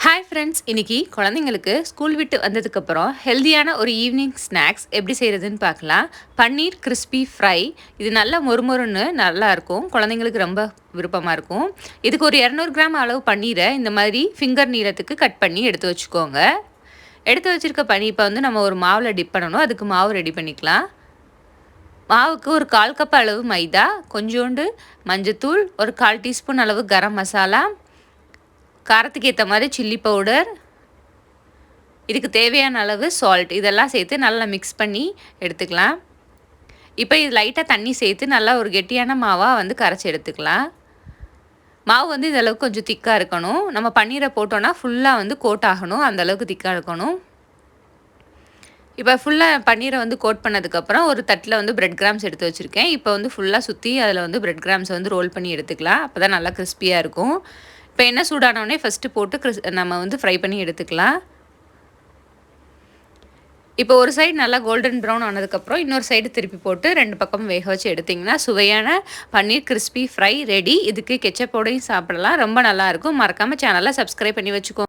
Hi friends, இன்னைக்கு குழந்தைங்களுக்கு school விட்டு வந்ததுக்கப்புறம் ஹெல்தியான ஒரு ஈவினிங் ஸ்நாக்ஸ் எப்படி செய்கிறதுன்னு பார்க்கலாம். பன்னீர் கிறிஸ்பி ஃப்ரை. இது நல்லா மொறுமொறுன்னு நல்லாயிருக்கும், குழந்தைங்களுக்கு ரொம்ப விருப்பமாக இருக்கும். இதுக்கு ஒரு 200 கிராம் அளவு பன்னீரை இந்த மாதிரி ஃபிங்கர் நீளத்துக்கு கட் பண்ணி எடுத்து வச்சுக்கோங்க. எடுத்து வச்சுருக்க பன்னீர் இப்போ நம்ம ஒரு மாவில் டிப் பண்ணணும். அதுக்கு மாவு ரெடி பண்ணிக்கலாம். மாவுக்கு ஒரு 1/4 கப் அளவு மைதா, கொஞ்சோண்டு மஞ்சத்தூள், ஒரு 1/4 டீஸ்பூன் அளவு கரம் மசாலா, காரத்துக்கு ஏற்ற மாதிரி சில்லி பவுடர், இதுக்கு தேவையான அளவு சால்ட், இதெல்லாம் சேர்த்து நல்லா மிக்ஸ் பண்ணி எடுத்துக்கலாம். இப்போ இது லைட்டாக தண்ணி சேர்த்து நல்லா ஒரு கெட்டியான மாவாக கரைச்சி எடுத்துக்கலாம். மாவு இந்த அளவுக்கு கொஞ்சம் திக்காக இருக்கணும். நம்ம பன்னீரை போட்டோன்னா ஃபுல்லாக கோட் ஆகணும், அந்தளவுக்கு திக்காக இருக்கணும். இப்போ ஃபுல்லாக பன்னீரை கோட் பண்ணதுக்கப்புறம் ஒரு தட்டில் பிரெட் கிராம்ஸ் எடுத்து வச்சுருக்கேன். இப்போ ஃபுல்லாக சுற்றி அதில் பிரெட் கிராம்ஸ் ரோல் பண்ணி எடுத்துக்கலாம். அப்போ தான் நல்லா கிறிஸ்பியாக இருக்கும். இப்போ எண்ணெய் சூடானோடனே ஃபஸ்ட்டு போட்டு நம்ம ஃப்ரை பண்ணி எடுத்துக்கலாம். இப்போ ஒரு சைடு நல்லா கோல்டன் ப்ரௌன் ஆனதுக்கப்புறம் இன்னொரு சைடு திருப்பி போட்டு 2 பக்கமும் வேக வச்சு எடுத்திங்கன்னா சுவையான பன்னீர் கிறிஸ்பி ஃப்ரை ரெடி. இதுக்கு கெச்சப்போடையும் சாப்பிடலாம், ரொம்ப நல்லாயிருக்கும். மறக்காமல் சேனலை சப்ஸ்கிரைப் பண்ணி வச்சுக்கோங்க.